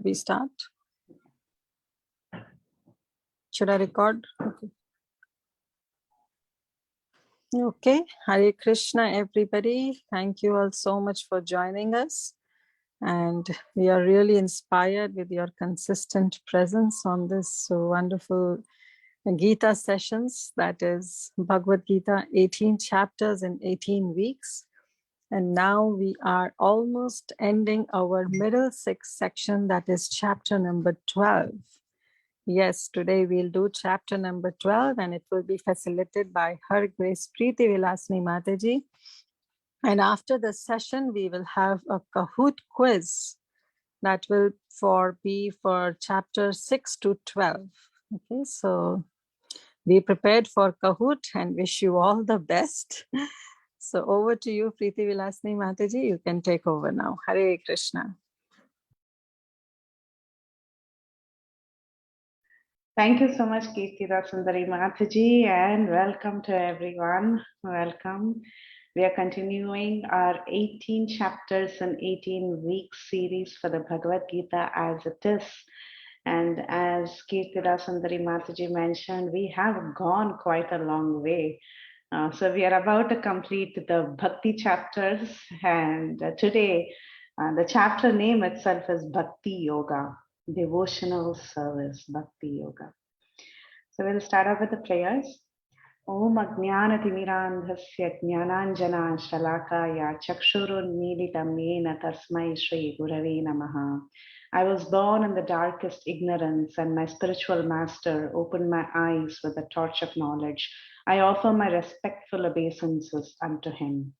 Should we start? Should I record? Okay. Okay. Hare Krishna, everybody. Thank you all so much for joining us. And we are really inspired with your consistent presence on this wonderful Gita sessions. That is Bhagavad Gita, 18 chapters in 18 weeks. And now we are almost ending our middle sixth section, that is chapter number 12. Yes, today we'll do chapter number 12 and it will be facilitated by Her Grace Preethi Vilasini mataji. And after the session, we will have a Kahoot quiz that will be for chapter 6 to 12. Okay, so be prepared for Kahoot and wish you all the best. So over to you, Preethi Vilasini mataji. You can take over now. Hare Krishna. Thank you so much, Kirtira Sundari Mataji, and welcome to everyone. Welcome. We are continuing our 18 chapters and 18 weeks series for the Bhagavad Gita as it is. And as Kirtira Sundari Mataji mentioned, we have gone quite a long way. So we are about to complete the Bhakti chapters, and today the chapter name itself is Bhakti Yoga. Devotional service, Bhakti Yoga. So we'll start off with the prayers. Om Ajnanatirmirandhasya Jnananjana Shalakaya Chakshurunmilitam Yena Tasmai Shri Gurave Namaha. I was born in the darkest ignorance, and my spiritual master opened my eyes with the torch of knowledge. I offer my respectful obeisances unto him.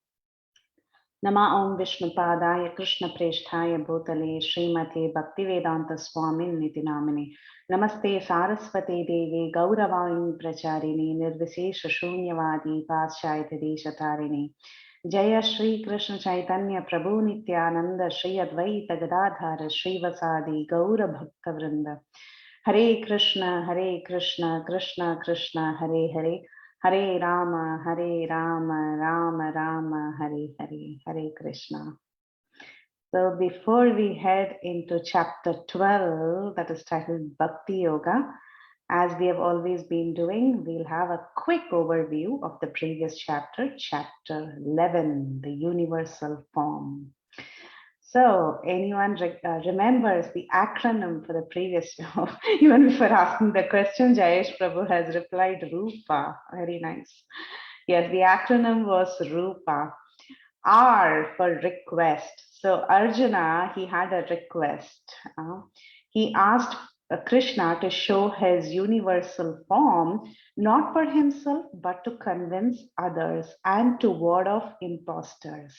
Nama Om Vishnu Padaya Krishna Presthaya Bhutale Srimate Bhaktivedanta Swamin Niti Namine Namaste Saraswate Devi Gauravani Pracharini Nirvisesha Shunyavadi Paschayata Deshatarine Jaya Shri Krishna Chaitanya Prabhu Nityananda Shri Advaita Gadadhara Shri Vasadi Gaura Bhakta Vrinda Hare Krishna Krishna Krishna Hare Hare Hare Rama, Rama Rama, Hare Hare, Hare Krishna. So before we head into chapter 12, that is titled Bhakti Yoga, as we have always been doing, we'll have a quick overview of the previous chapter, chapter 11, the universal form. So anyone remembers the acronym for the previous show? Even before asking the question, Jayesh Prabhu has replied Rupa. Very nice. Yes, the acronym was Rupa. R for request. So Arjuna, he had a request. He asked Krishna to show his universal form, not for himself, but to convince others and to ward off imposters.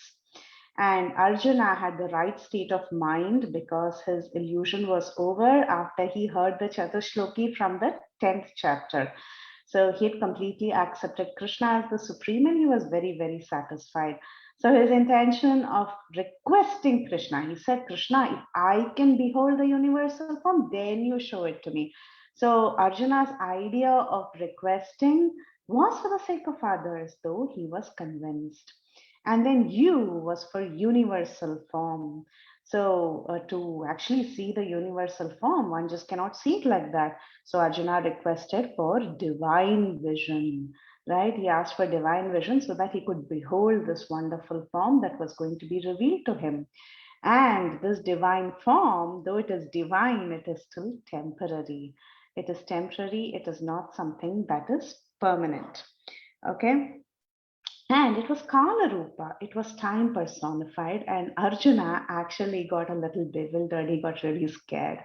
And Arjuna had the right state of mind because his illusion was over after he heard the Chatushloki from the 10th chapter. So he had completely accepted Krishna as the supreme and he was very, very satisfied. So his intention of requesting Krishna, he said, Krishna, if I can behold the universal form, then you show it to me. So Arjuna's idea of requesting was for the sake of others, though he was convinced. And then U was for universal form. So to actually see the universal form, one just cannot see it like that. So Arjuna requested for divine vision, right? He asked for divine vision so that he could behold this wonderful form that was going to be revealed to him. And this divine form, though it is divine, it is still temporary. It is temporary. It is not something that is permanent. Okay. And it was Kala Rupa, it was time personified, and Arjuna actually got a little bewildered, he got really scared.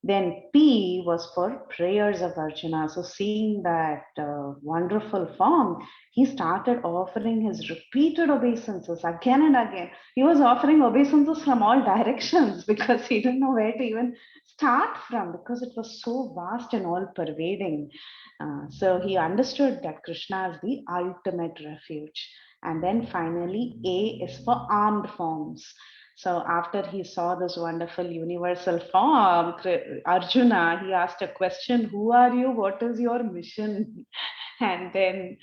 Then P was for prayers of Arjuna. So seeing that wonderful form, he started offering his repeated obeisances again and again. He was offering obeisances from all directions because he didn't know where to even start from because it was so vast and all pervading. So he understood that Krishna is the ultimate refuge. And then finally, A is for armed forms. So after he saw this wonderful universal form, Arjuna, he asked a question, who are you? What is your mission? And then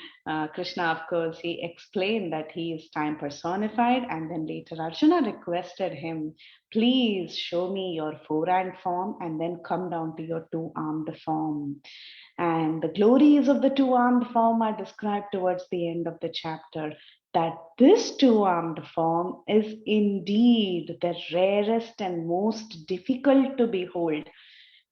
Krishna, of course, he explained that he is time personified. And then later Arjuna requested him, please show me your four-armed form and then come down to your two-armed form. And the glories of the two-armed form are described towards the end of the chapter. That this two-armed form is indeed the rarest and most difficult to behold.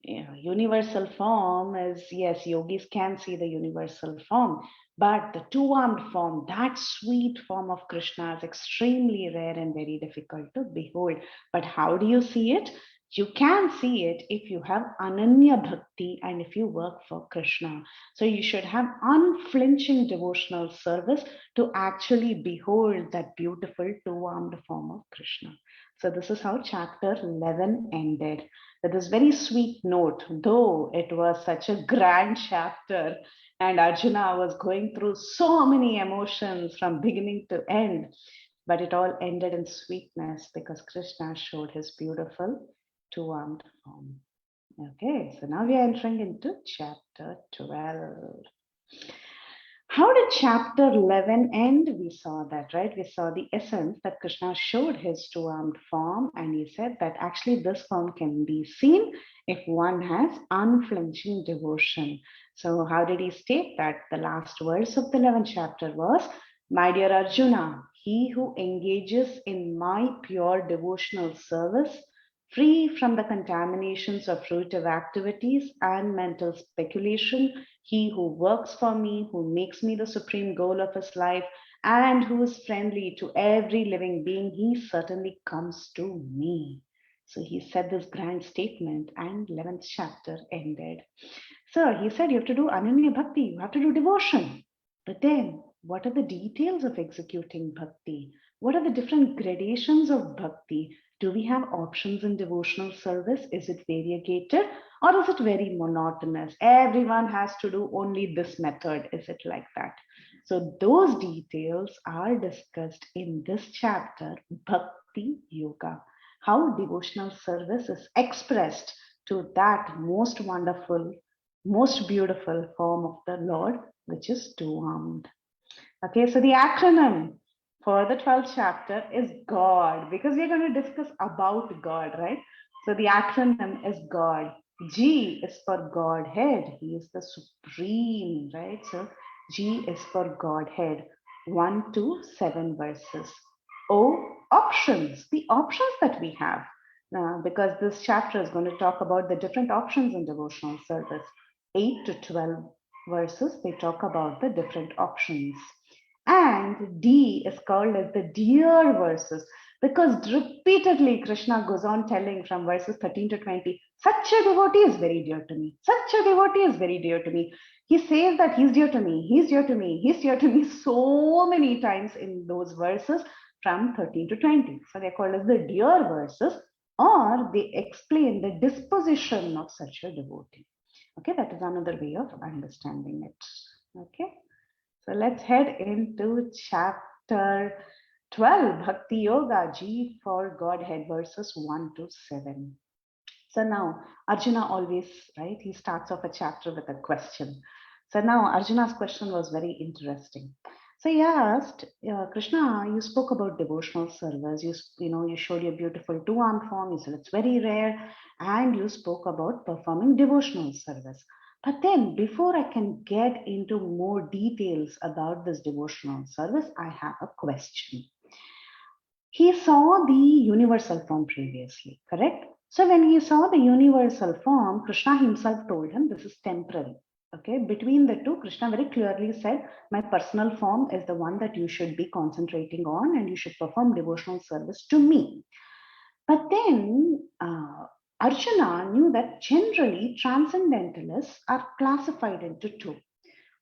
Universal form is, yes, yogis can see the universal form, but the two-armed form, that sweet form of Krishna, is extremely rare and very difficult to behold. But how do you see it? You can see it if you have Ananya Bhakti and if you work for Krishna. So you should have unflinching devotional service to actually behold that beautiful two-armed form of Krishna. So this is how chapter 11 ended. With this very sweet note, though it was such a grand chapter and Arjuna was going through so many emotions from beginning to end, but it all ended in sweetness because Krishna showed his beautiful two-armed form. Okay, so now we are entering into chapter 12. How did chapter 11 end? We saw that, right? We saw the essence that Krishna showed his two-armed form, and he said that actually this form can be seen if one has unflinching devotion. So how did he state that? The last verse of the 11th chapter was, my dear Arjuna, he who engages in my pure devotional service, free from the contaminations of fruitive activities and mental speculation, he who works for me, who makes me the supreme goal of his life, and who is friendly to every living being, he certainly comes to me. So he said this grand statement, and 11th chapter ended. So he said you have to do Ananya Bhakti, you have to do devotion. But then, what are the details of executing bhakti? What are the different gradations of bhakti? Do we have options in devotional service? Is it variegated or is it very monotonous? Everyone has to do only this method. Is it like that? So, those details are discussed in this chapter, Bhakti Yoga. How devotional service is expressed to that most wonderful, most beautiful form of the Lord, which is two-armed. Okay, so the acronym for the 12th chapter is God, because we're going to discuss about God, right? So the acronym is God. G is for Godhead. He is the supreme, right? So G is for Godhead. 1 to 7 verses. O, options, the options that we have. Because this chapter is going to talk about the different options in devotional service. 8 to 12 verses, they talk about the different options. And D is called as the dear verses because repeatedly Krishna goes on telling from verses 13 to 20, such a devotee is very dear to me. Such a devotee is very dear to me. He says that he's dear to me, he's dear to me, he's dear to me so many times in those verses from 13 to 20. So they're called as the dear verses, or they explain the disposition of such a devotee. Okay, that is another way of understanding it. Okay. So let's head into chapter 12, Bhakti Yoga, G for Godhead, verses 1 to 7. So now Arjuna always, right, he starts off a chapter with a question. So now Arjuna's question was very interesting. So he asked, Krishna, you spoke about devotional service. You showed your beautiful two-armed form. You said it's very rare. And you spoke about performing devotional service. But then before I can get into more details about this devotional service, I have a question. He saw the universal form previously, correct? So when he saw the universal form, Krishna himself told him this is temporary. Okay, between the two, Krishna very clearly said, my personal form is the one that you should be concentrating on and you should perform devotional service to me. But then Arjuna knew that generally transcendentalists are classified into two.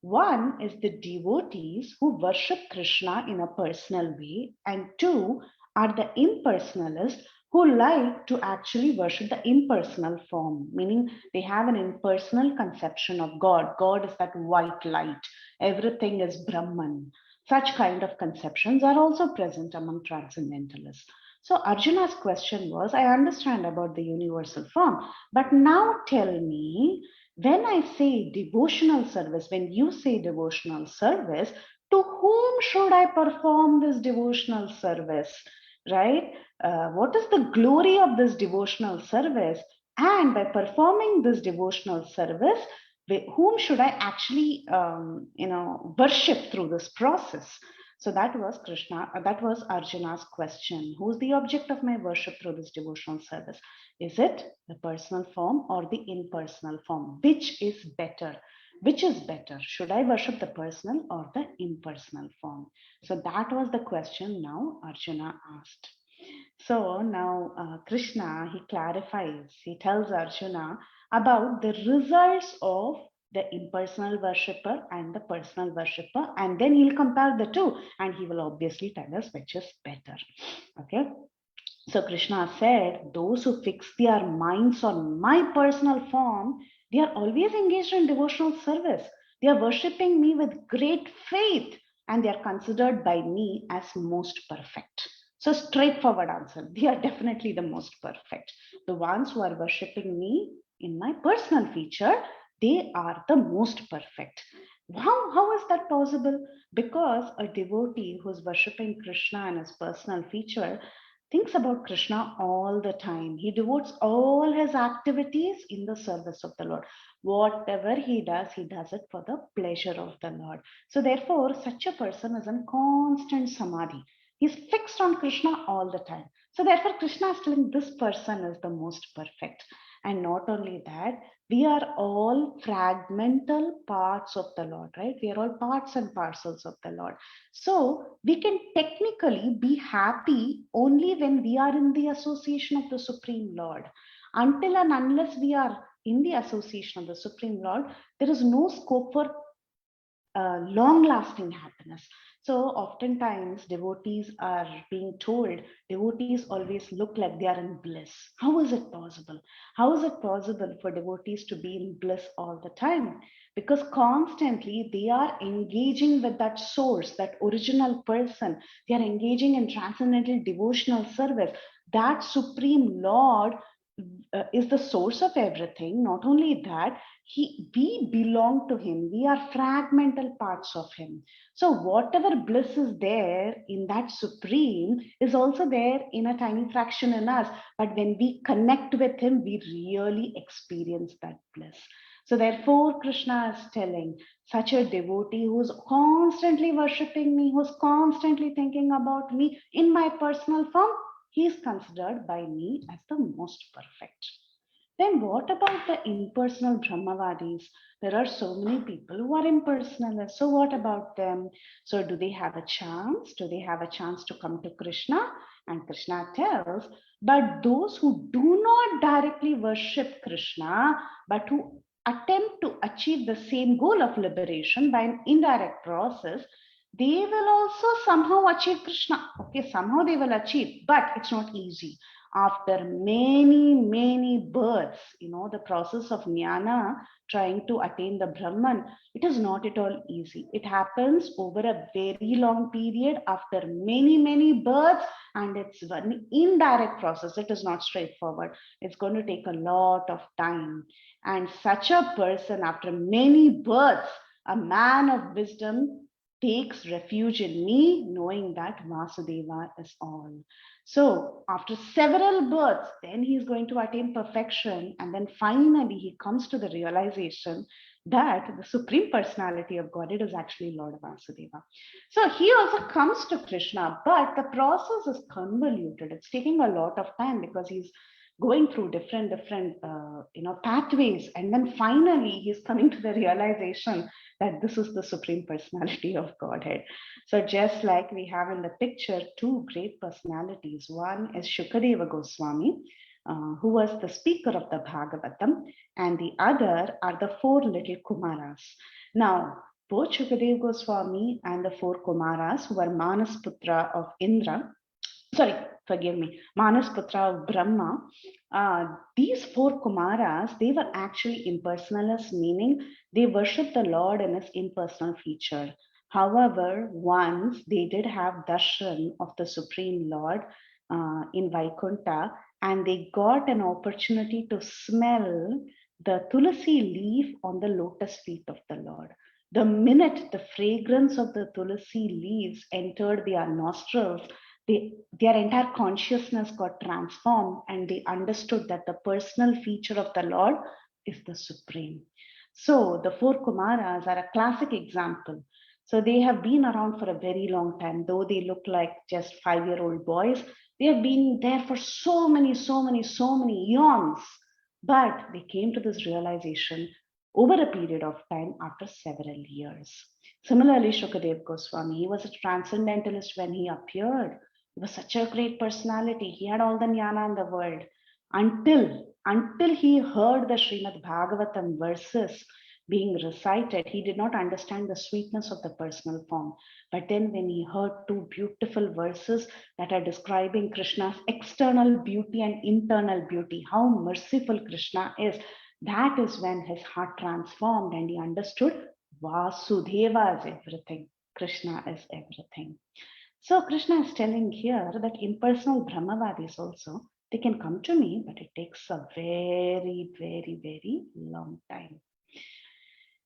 One is the devotees who worship Krishna in a personal way, and two are the impersonalists who like to actually worship the impersonal form, meaning they have an impersonal conception of God. God is that white light, everything is Brahman. Such kind of conceptions are also present among transcendentalists. So Arjuna's question was, I understand about the universal form, but now tell me, when I say devotional service, when you say devotional service, to whom should I perform this devotional service? Right? What is the glory of this devotional service? And by performing this devotional service, whom should I actually, worship through this process? So that was that was Arjuna's question. Who's the object of my worship through this devotional service? Is it the personal form or the impersonal form? Which is better? Which is better? Should I worship the personal or the impersonal form? So that was the question now Arjuna asked. So now Krishna, he clarifies, he tells Arjuna about the results of the impersonal worshipper and the personal worshipper, and then he'll compare the two, and he will obviously tell us which is better. Okay. So Krishna said, those who fix their minds on my personal form, they are always engaged in devotional service. They are worshipping me with great faith, and they are considered by me as most perfect. So straightforward answer. They are definitely the most perfect. The ones who are worshipping me in my personal feature, they are the most perfect. How is that possible? Because a devotee who's worshipping Krishna in his personal feature thinks about Krishna all the time. He devotes all his activities in the service of the Lord. Whatever he does it for the pleasure of the Lord. So, therefore, such a person is in constant samadhi. He's fixed on Krishna all the time. So, therefore, Krishna is telling this person is the most perfect. And not only that, we are all fragmental parts of the Lord, right? We are all parts and parcels of the Lord. So we can technically be happy only when we are in the association of the Supreme Lord. Until and unless we are in the association of the Supreme Lord, there is no scope for long lasting happiness. So oftentimes devotees are being told, devotees always look like they are in bliss. How is it possible? How is it possible for devotees to be in bliss all the time? Because constantly they are engaging with that source, that original person. They are engaging in transcendental devotional service. That Supreme Lord is the source of everything. Not only that, we belong to him. We are fragmental parts of him. So whatever bliss is there in that supreme is also there in a tiny fraction in us. But when we connect with him, we really experience that bliss. So therefore, Krishna is telling such a devotee who's constantly worshipping me, who's constantly thinking about me in my personal form, he is considered by me as the most perfect. Then what about the impersonal Brahmavadis? There are so many people who are impersonalists. So what about them? So do they have a chance? Do they have a chance to come to Krishna? And Krishna tells, but those who do not directly worship Krishna, but who attempt to achieve the same goal of liberation by an indirect process, they will also somehow achieve Krishna. Okay, somehow they will achieve, but it's not easy. After many births, the process of jnana, trying to attain the Brahman, it is not at all easy. It happens over a very long period after many births, and it's an indirect process. It is not straightforward. It's going to take a lot of time. And such a person, after many births, a man of wisdom takes refuge in me, knowing that Vasudeva is all. So after several births, then he is going to attain perfection. And then finally he comes to the realization that the Supreme Personality of Godhead is actually Lord Vasudeva. So he also comes to Krishna, but the process is convoluted. It's taking a lot of time because he's going through different pathways, and then finally he's coming to the realization that this is the Supreme Personality of Godhead. So just like we have in the picture two great personalities, one is Shukadeva Goswami, who was the speaker of the Bhagavatam, and the other are the four little Kumaras. Now, both Shukadeva Goswami and the four Kumaras, who were Manasputra of Indra, Manasputra of Brahma, these four Kumaras, they were actually impersonalists, meaning they worship the Lord in his impersonal feature. However, once they did have darshan of the Supreme Lord, in Vaikunta, and they got an opportunity to smell the tulasi leaf on the lotus feet of the Lord. The minute the fragrance of the tulasi leaves entered their nostrils, their entire consciousness got transformed, and they understood that the personal feature of the Lord is the supreme. So the four Kumaras are a classic example. So they have been around for a very long time, though they look like just 5-year-old boys. They have been there for so many eons. But they came to this realization over a period of time after several years. Similarly, Shukadev Goswami, he was a transcendentalist when he appeared. He was such a great personality. He had all the jnana in the world until he heard the Srimad Bhagavatam verses being recited. He did not understand the sweetness of the personal form. But then when he heard two beautiful verses that are describing Krishna's external beauty and internal beauty, how merciful Krishna is, that is when his heart transformed and he understood Vasudeva is everything. Krishna is everything. So Krishna is telling here that impersonal Brahmavadis also, they can come to me, but it takes a very long time.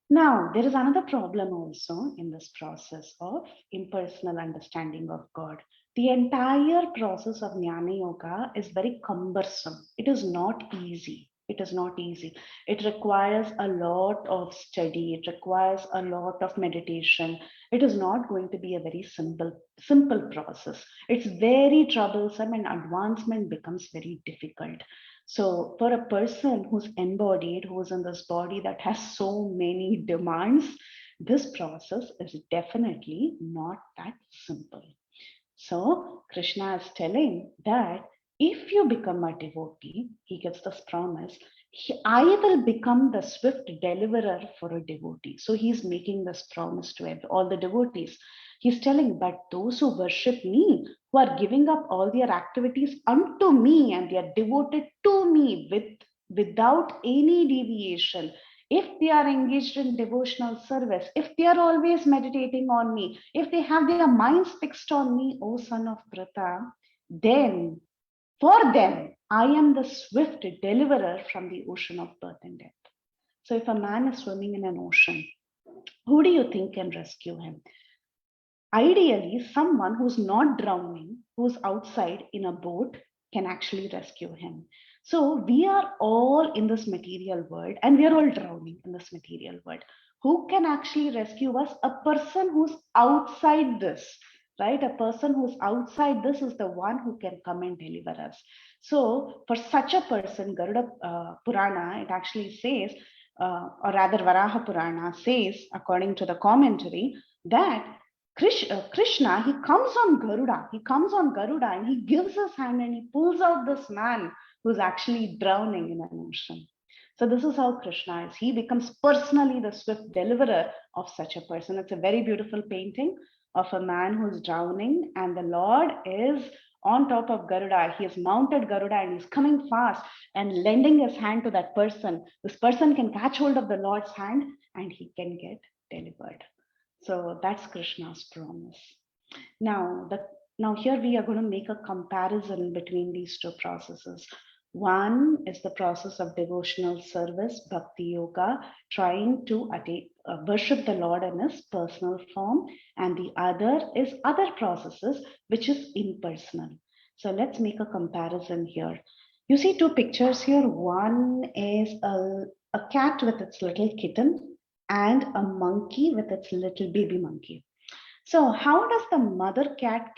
Now, there is another problem also in this process of impersonal understanding of God. The entire process of Jnana Yoga is very cumbersome. It is not easy. It is not easy. It requires a lot of study. It requires a lot of meditation. It is not going to be a very simple process. It's very troublesome and advancement becomes very difficult. So for a person who's embodied, who's in this body that has so many demands, this process is definitely not that simple. So Krishna is telling that if you become a devotee, he gives this promise, I will become the swift deliverer for a devotee. So he's making this promise to all the devotees. He's telling, but those who worship me, who are giving up all their activities unto me and they are devoted to me without any deviation, if they are engaged in devotional service, if they are always meditating on me, if they have their minds fixed on me, O son of Pratha, then for them, I am the swift deliverer from the ocean of birth and death. So if a man is swimming in an ocean, who do you think can rescue him? Ideally, someone who's not drowning, who's outside in a boat, can actually rescue him. So we are all in this material world and we are all drowning in this material world. Who can actually rescue us? A person who's outside this, right? A person who's outside this is the one who can come and deliver us. So for such a person, Garuda Purana, it actually says, or rather Varaha Purana says, according to the commentary, that Krishna, he comes on Garuda and he gives his hand and he pulls out this man who's actually drowning in an ocean. So this is how Krishna is. He becomes personally the swift deliverer of such a person. It's a very beautiful painting of a man who's drowning and the Lord is on top of Garuda. He has mounted Garuda and he's coming fast and lending his hand to that person. This person can catch hold of the Lord's hand and he can get delivered. So that's Krishna's promise. Now here we are going to make a comparison between these two processes. One is the process of devotional service, bhakti yoga, trying to worship the Lord in his personal form, and the other is other processes, which is impersonal. So let's make a comparison here. You see two pictures here. One is a cat with its little kitten and a monkey with its little baby monkey. So how does the mother cat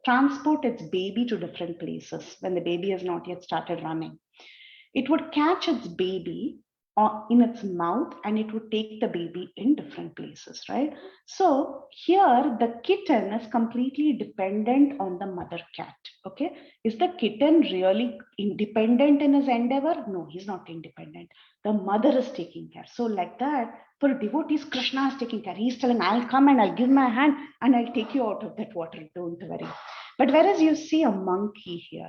transport its baby to different places when the baby has not yet started running? It would catch its baby in its mouth and it would take the baby in different places, right? So here the kitten is completely dependent on the mother cat. Okay, is the kitten really independent in his endeavor? No, he's not independent. The mother is taking care. So like that, for devotees, Krishna is taking care. He's telling, I'll come and I'll give my hand and I'll take you out of that water. Don't worry. But whereas you see a monkey here,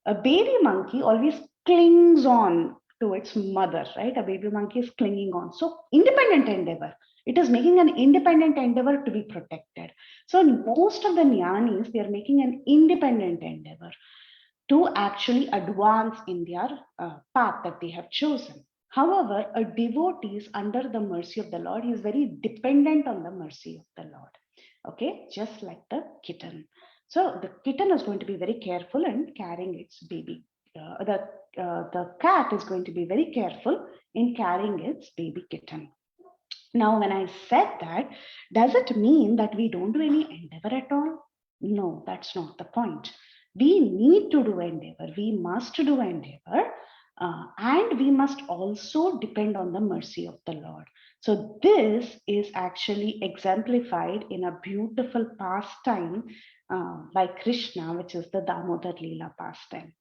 a baby monkey always clings on to its mother, right? A baby monkey is clinging on. So independent endeavor. It is making an independent endeavor to be protected. So in most of the jnanis, they are making an independent endeavor to actually advance in their path that they have chosen. However, a devotee is under the mercy of the Lord. He is very dependent on the mercy of the Lord. Okay, just like the kitten. So the kitten is going to be very careful in carrying its baby. The cat is going to be very careful in carrying its baby kitten. Now, when I said that, does it mean that we don't do any endeavor at all? No, that's not the point. We need to do endeavor. We must do endeavor. And we must also depend on the mercy of the Lord. So, this is actually exemplified in a beautiful pastime by Krishna, which is the Damodar Leela pastime.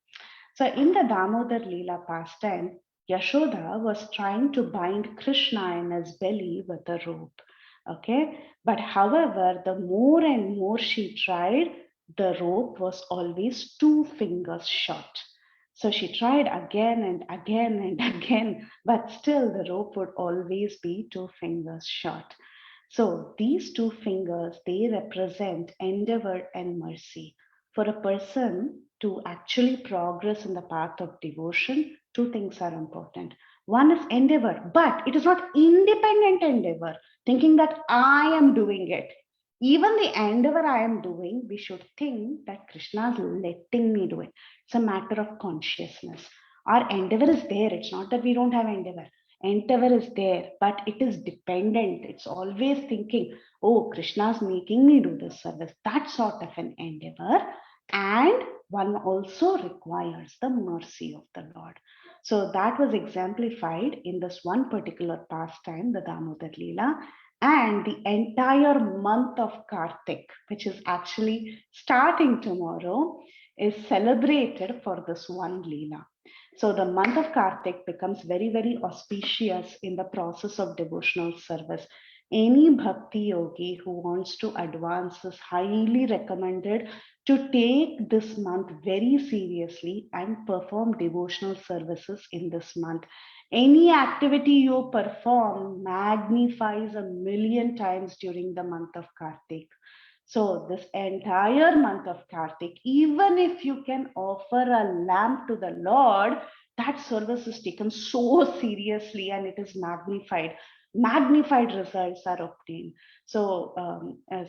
So, in the Damodar Leela pastime, Yashoda was trying to bind Krishna in his belly with a rope. Okay, but however, the more and more she tried, the rope was always 2 fingers short. So she tried again and again and again, but still the rope would always be 2 fingers short. So these 2 fingers, they represent endeavor and mercy. For a person to actually progress in the path of devotion, 2 things are important. One is endeavor, but it is not independent endeavor, thinking that I am doing it. Even the endeavor I am doing, we should think that Krishna is letting me do it. It's a matter of consciousness. Our endeavor is there. It's not that we don't have endeavor. Endeavor is there, but it is dependent. It's always thinking, oh, Krishna's making me do this service. That sort of an endeavor. And one also requires the mercy of the Lord. So that was exemplified in this one particular pastime, the Damodar Leela, and the entire month of Kartik, which is actually starting tomorrow, is celebrated for this one Leela. So the month of Kartik becomes very, very auspicious in the process of devotional service. Any bhakti yogi who wants to advance is highly recommended to take this month very seriously and perform devotional services in this month. Any activity you perform magnifies a million times during the month of Kartik. So, this entire month of Kartik, even if you can offer a lamp to the Lord, that service is taken so seriously and it is magnified. Magnified results are obtained. So,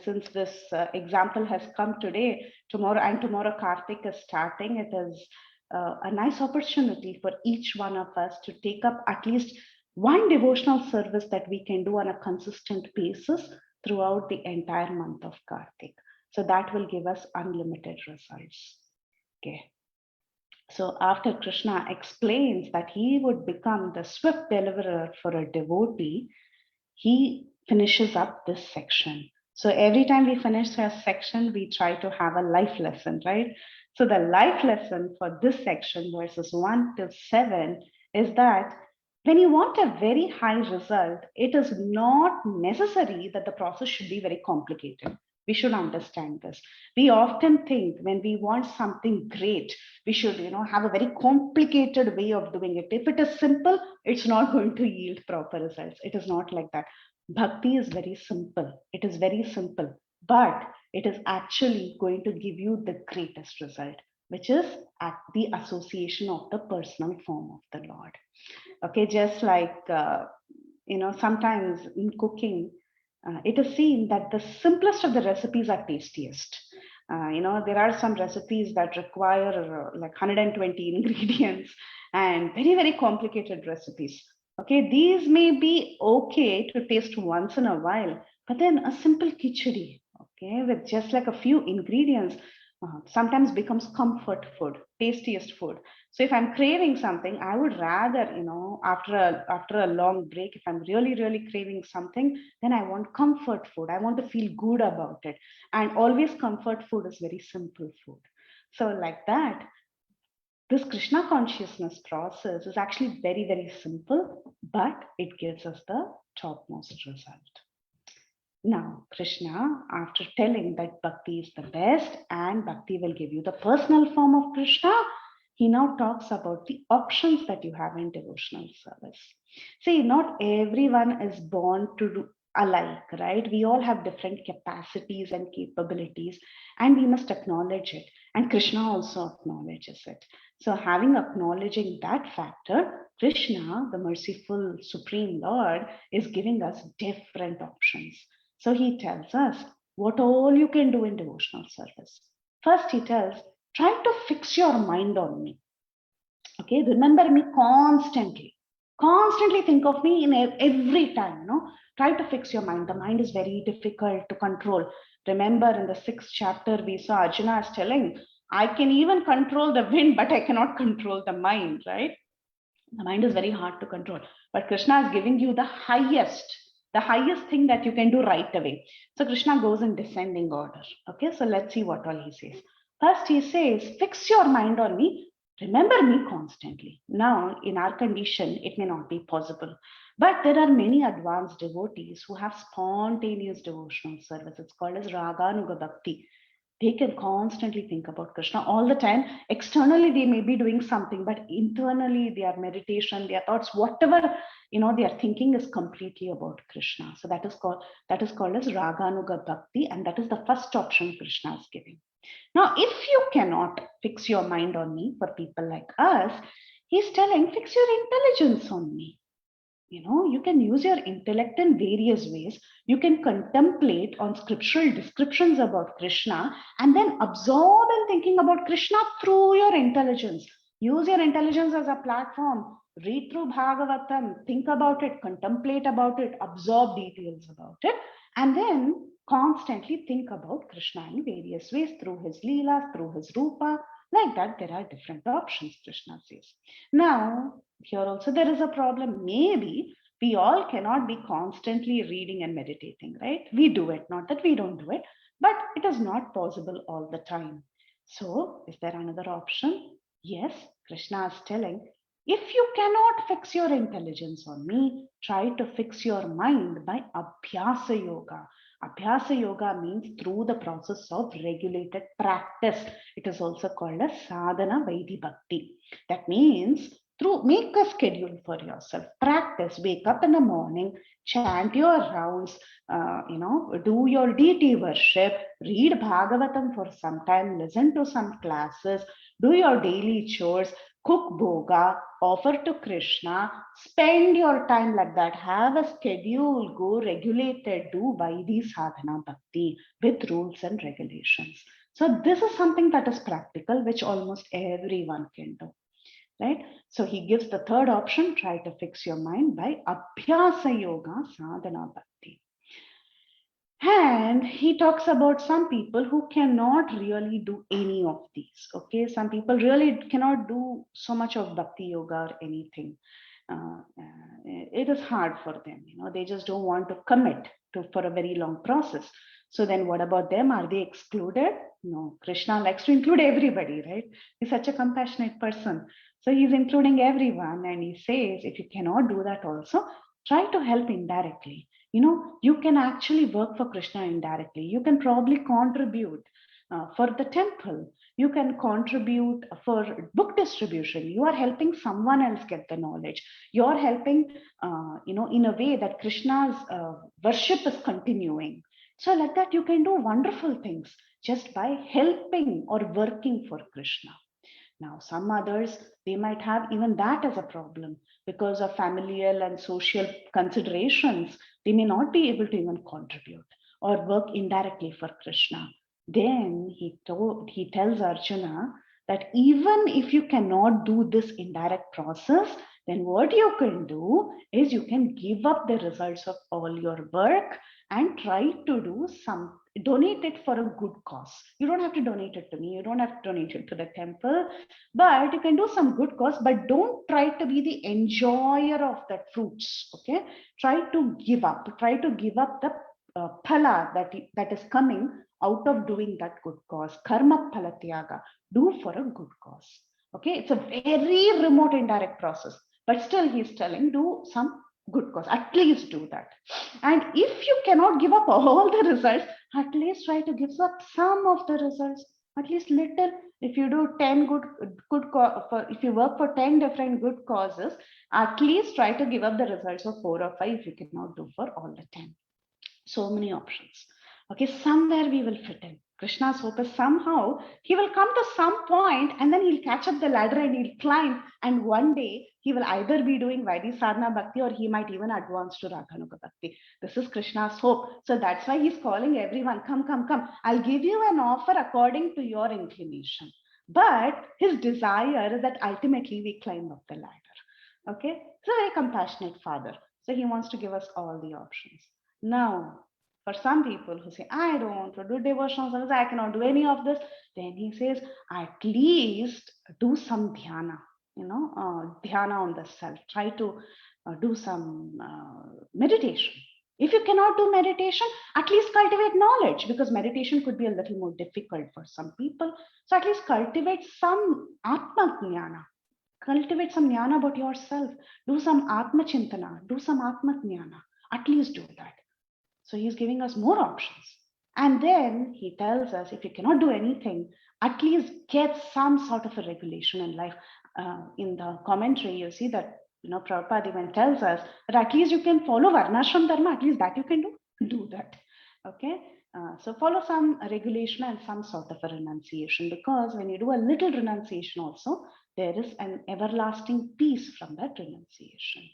since this example has come today, tomorrow Kartik is starting, it is a nice opportunity for each one of us to take up at least one devotional service that we can do on a consistent basis throughout the entire month of Kartik. So that will give us unlimited results. Okay. So after Krishna explains that he would become the swift deliverer for a devotee, he finishes up this section. So every time we finish a section, we try to have a life lesson, right? So the life lesson for this section, verses 1 to 7, is that when you want a very high result, it is not necessary that the process should be very complicated. We should understand this. We often think when we want something great, we should, have a very complicated way of doing it. If it is simple, it's not going to yield proper results. It is not like that. Bhakti is very simple. It is very simple, but it is actually going to give you the greatest result, which is at the association of the personal form of the Lord. Okay, just like, sometimes in cooking, it is seen that the simplest of the recipes are tastiest. There are some recipes that require like 120 ingredients and very, very complicated recipes. Okay, these may be okay to taste once in a while, but then a simple khichdi, okay, with just like a few ingredients, sometimes becomes comfort food, tastiest food. So if I'm craving something, I would rather, after a long break, if I'm really, really craving something, then I want comfort food. I want to feel good about it. And always comfort food is very simple food. So like that, this Krishna consciousness process is actually very, very simple, but it gives us the topmost result. Now, Krishna, after telling that bhakti is the best and bhakti will give you the personal form of Krishna, he now talks about the options that you have in devotional service. See, not everyone is born to do alike, right? We all have different capacities and capabilities, and we must acknowledge it. And Krishna also acknowledges it. So, having acknowledging that factor, Krishna, the merciful Supreme Lord, is giving us different options. So, he tells us what all you can do in devotional service. First, he tells, try to fix your mind on me. Okay, remember me constantly. Constantly think of me in every time. No, try to fix your mind. The mind is very difficult to control. Remember, in the 6th chapter, we saw Arjuna is telling, I can even control the wind, but I cannot control the mind, right? The mind is very hard to control. But Krishna is giving you the highest thing that you can do right away. So Krishna goes in descending order. Okay, so let's see what all he says. First, he says, fix your mind on me. Remember me constantly. Now, in our condition, it may not be possible. But there are many advanced devotees who have spontaneous devotional service. It's called as Raganuga Bhakti. They can constantly think about Krishna all the time. Externally, they may be doing something, but internally, their meditation, their thoughts, whatever they are thinking is completely about Krishna. So that is called as Raganuga Bhakti, and that is the first option Krishna is giving. Now, if you cannot fix your mind on me, for people like us, he's telling, fix your intelligence on me. You can use your intellect in various ways. You can contemplate on scriptural descriptions about Krishna and then absorb in thinking about Krishna through your intelligence. Use your intelligence as a platform. Read through Bhagavatam, think about it, contemplate about it, absorb details about it, and then constantly think about Krishna in various ways through his Leela, through his Rupa. Like that, there are different options, Krishna says. Now, here also there is a problem. Maybe we all cannot be constantly reading and meditating, right? We do it, not that we don't do it, but it is not possible all the time. So, is there another option? Yes, Krishna is telling, if you cannot fix your intelligence on me, try to fix your mind by Abhyasa Yoga. Abhyasa Yoga means through the process of regulated practice. It is also called as Sadhana Vaidhi Bhakti. That means make a schedule for yourself. Practice. Wake up in the morning, chant your rounds, do your deity worship, read Bhagavatam for some time, listen to some classes, do your daily chores, cook bhoga, offer to Krishna, spend your time like that, have a schedule, go regulated, do Vaidhi sadhana bhakti with rules and regulations. So this is something that is practical, which almost everyone can do. Right? So he gives the third option, try to fix your mind by Abhyasa Yoga Sadhana Bhakti. And he talks about some people who cannot really do any of these. Okay, some people really cannot do so much of Bhakti Yoga or anything. It is hard for them. They just don't want to commit for a very long process. So then what about them? Are they excluded? No, Krishna likes to include everybody, right? He's such a compassionate person. So he's including everyone, and he says, if you cannot do that also, try to help indirectly. You can actually work for Krishna indirectly. You can probably contribute for the temple. You can contribute for book distribution. You are helping someone else get the knowledge. You're helping, in a way that Krishna's worship is continuing. So like that, you can do wonderful things just by helping or working for Krishna. Now, some others, they might have even that as a problem because of familial and social considerations. They may not be able to even contribute or work indirectly for Krishna. Then he tells Arjuna that even if you cannot do this indirect process, then what you can do is you can give up the results of all your work and try to do donate it for a good cause. You don't have to donate it to me. You don't have to donate it to the temple, but you can do some good cause, but don't try to be the enjoyer of the fruits. Okay. Try to give up the phala that is coming out of doing that good cause. Karma phala tyaga. Do for a good cause. Okay. It's a very remote indirect process, but still he's telling, do some good cause. At least do that. And if you cannot give up all the results, at least try to give up some of the results. At least little. If you do 10 if you work for 10 different good causes, at least try to give up the results of 4 or 5 if you cannot do for all the 10. So many options. Okay, somewhere we will fit in. Krishna's hope is somehow he will come to some point and then he'll catch up the ladder and he'll climb. And one day he will either be doing Vaidhi Sadhana Bhakti or he might even advance to Raganuga Bhakti. This is Krishna's hope. So that's why he's calling everyone, come, come, come. I'll give you an offer according to your inclination. But his desire is that ultimately we climb up the ladder. Okay, he's a very compassionate father. So he wants to give us all the options. Now, for some people who say, I don't want to do devotional service, I cannot do any of this, then he says, at least do some dhyana, dhyana on the self. Try to do some meditation. If you cannot do meditation, at least cultivate knowledge, because meditation could be a little more difficult for some people. So at least cultivate some Atma Jnana. Cultivate some jnana about yourself. Do some Atma Chintana. Do some Atma Jnana. At least do that. So he's giving us more options. And then he tells us, if you cannot do anything, at least get some sort of a regulation in life. In the commentary, you see that, Prabhupada even tells us that at least you can follow Varnashram Dharma, at least that you can do that. Okay. So follow some regulation and some sort of a renunciation, because when you do a little renunciation also, there is an everlasting peace from that renunciation.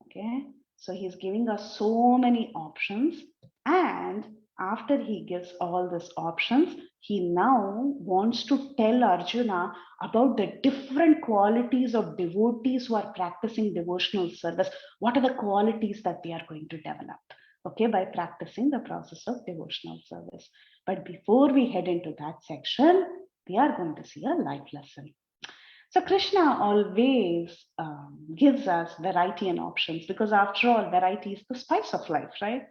Okay. So he's giving us so many options, and after he gives all these options, he now wants to tell Arjuna about the different qualities of devotees who are practicing devotional service. What are the qualities that they are going to develop, okay, by practicing the process of devotional service. But before we head into that section, we are going to see a life lesson. So Krishna always gives us variety and options, because after all, variety is the spice of life, right?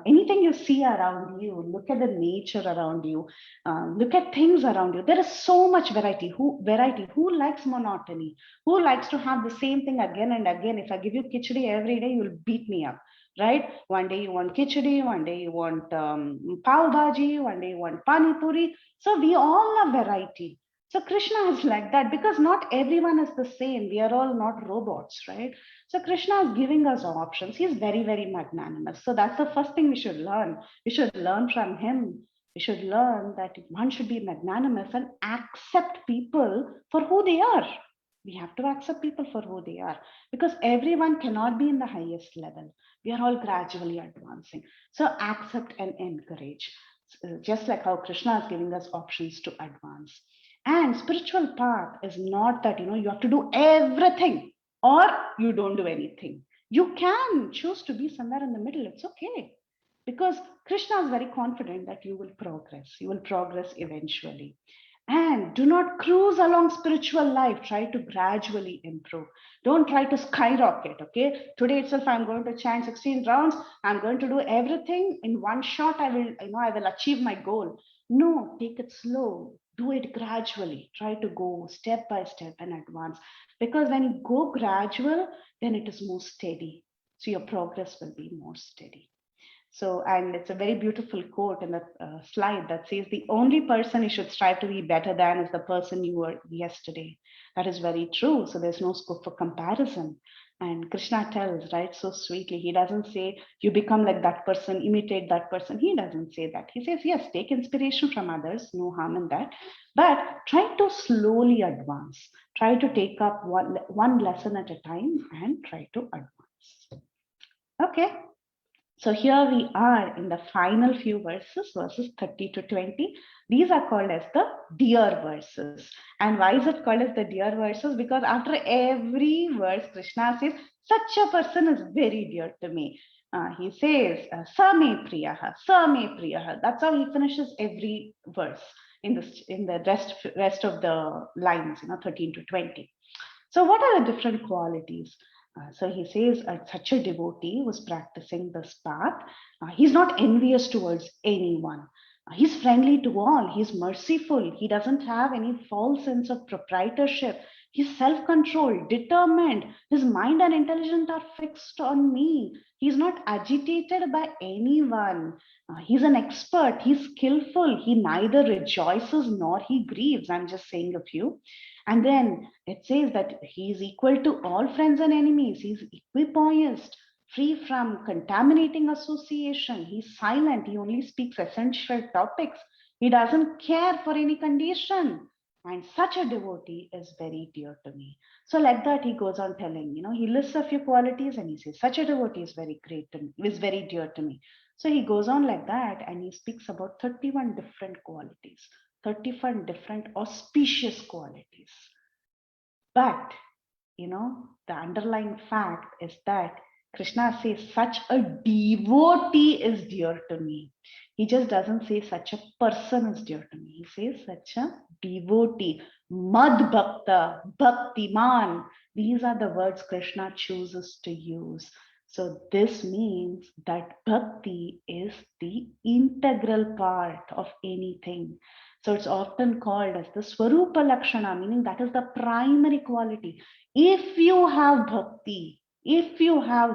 Anything you see around you, look at the nature around you, look at things around you. There is so much variety. Who likes monotony? Who likes to have the same thing again and again? If I give you khichdi every day, you'll beat me up, right? One day you want khichdi, one day you want pav bhaji, one day you want pani puri. So we all love variety. So Krishna is like that, because not everyone is the same. We are all not robots, right? So Krishna is giving us options. He's very, very magnanimous. So that's the first thing we should learn. We should learn from him. We should learn that one should be magnanimous and accept people for who they are. We have to accept people for who they are, because everyone cannot be in the highest level. We are all gradually advancing. So accept and encourage, just like how Krishna is giving us options to advance. And spiritual path is not that, you have to do everything or you don't do anything. You can choose to be somewhere in the middle. It's okay. Because Krishna is very confident that you will progress. You will progress eventually. And do not cruise along spiritual life. Try to gradually improve. Don't try to skyrocket, okay? Today itself, I'm going to chant 16 rounds. I'm going to do everything in one shot. I will achieve my goal. No, take it slow. Do it gradually. Try to go step by step and advance. Because when you go gradual, then it is more steady. So your progress will be more steady. So, and it's a very beautiful quote in the slide that says, the only person you should strive to be better than is the person you were yesterday. That is very true. So there's no scope for comparison. And Krishna tells, right, so sweetly, he doesn't say you become like that person, imitate that person. He doesn't say that. He says, yes, take inspiration from others, no harm in that, but try to slowly advance. Try to take up one lesson at a time and try to advance. Okay. So here we are in the final few verses 30 to 20. These are called as the dear verses. And why is it called as the dear verses? Because after every verse, Krishna says, such a person is very dear to me. He says, Sa me priyaha, Sa me priyaha. That's how he finishes every verse in the rest of the lines, 13 to 20. So what are the different qualities? So he says, such a devotee was practicing this path. He's not envious towards anyone. He's friendly to all. He's merciful. He doesn't have any false sense of proprietorship. He's self-controlled, determined. His mind and intelligence are fixed on me. He's not agitated by anyone. He's an expert. He's skillful. He neither rejoices nor he grieves. I'm just saying a few. And then it says that he is equal to all friends and enemies. He's equipoised, free from contaminating association. He's silent. He only speaks essential topics. He doesn't care for any condition. And such a devotee is very dear to me. So, like that, he goes on telling, he lists a few qualities and he says, such a devotee is very great to me, is very dear to me. So he goes on like that and he speaks about 31 different qualities, 31 different auspicious qualities. But, the underlying fact is that Krishna says such a devotee is dear to me. He just doesn't say such a person is dear to me. He says such a devotee, mad bhakta, bhaktiman. These are the words Krishna chooses to use. So this means that bhakti is the integral part of anything. So it's often called as the Swarupa Lakshana, meaning that is the primary quality. If you have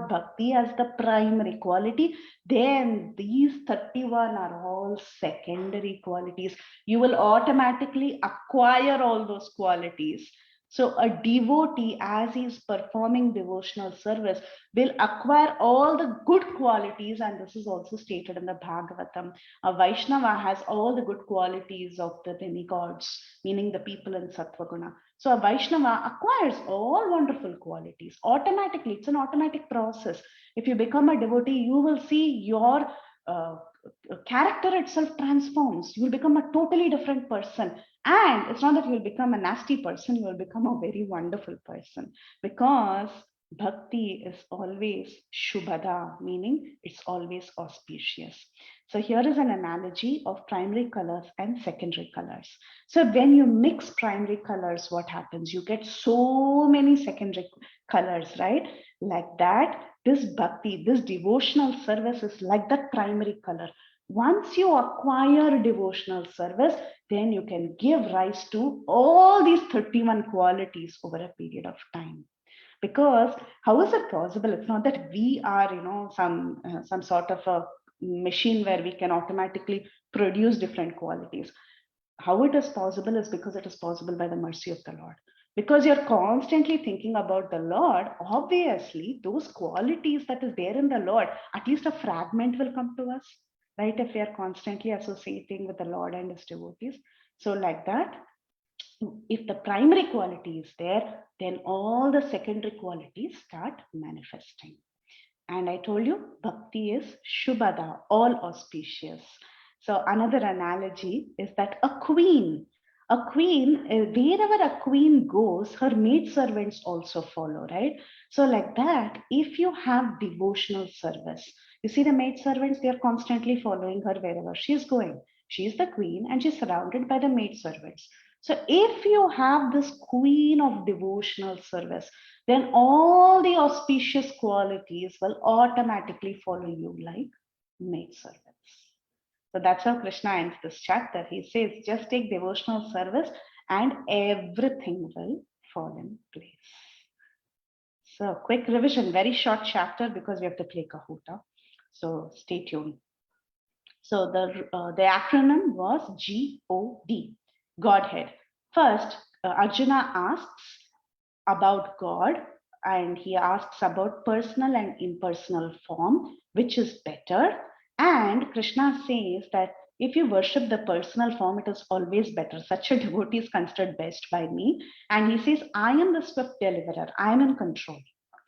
bhakti as the primary quality, then these 31 are all secondary qualities. You will automatically acquire all those qualities. So a devotee, as he is performing devotional service, will acquire all the good qualities, and this is also stated in the Bhagavatam. A Vaishnava has all the good qualities of the demigods, meaning the people in Sattva-guna. So a Vaishnava acquires all wonderful qualities automatically. It's an automatic process. If you become a devotee, you will see your character itself transforms. You will become a totally different person. And it's not that you will become a nasty person, you will become a very wonderful person, because bhakti is always shubhada, meaning it's always auspicious. So here is an analogy of primary colors and secondary colors. So when you mix primary colors, what happens? You get so many secondary colors, right? Like that, this bhakti, this devotional service is like that primary color. Once you acquire devotional service, then you can give rise to all these 31 qualities over a period of time. Because how is it possible? It's not that we are, some sort of a machine where we can automatically produce different qualities. How it is possible is because it is possible by the mercy of the Lord. Because you're constantly thinking about the Lord, obviously those qualities that is there in the Lord, at least a fragment will come to us, right? If we are constantly associating with the Lord and his devotees. So like that, if the primary quality is there, then all the secondary qualities start manifesting. And I told you, bhakti is shubhada, all auspicious. So another analogy is that a queen, wherever a queen goes, her maid servants also follow, right? So like that, if you have devotional service, you see the maid servants, they are constantly following her wherever she's going. She is the queen and she's surrounded by the maid servants. So if you have this queen of devotional service, then all the auspicious qualities will automatically follow you like maid servants. So that's how Krishna ends this chapter. He says, just take devotional service and everything will fall in place. So quick revision, very short chapter because we have to play Kahoota. So stay tuned. So the acronym was GOD, Godhead. First, Arjuna asks about God, and he asks about personal and impersonal form, which is better. And Krishna says that if you worship the personal form, it is always better. Such a devotee is considered best by me. And he says, I am the swift deliverer. I am in control.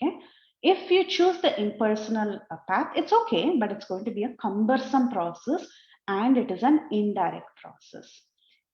Okay. If you choose the impersonal path, it's okay, but it's going to be a cumbersome process and it is an indirect process.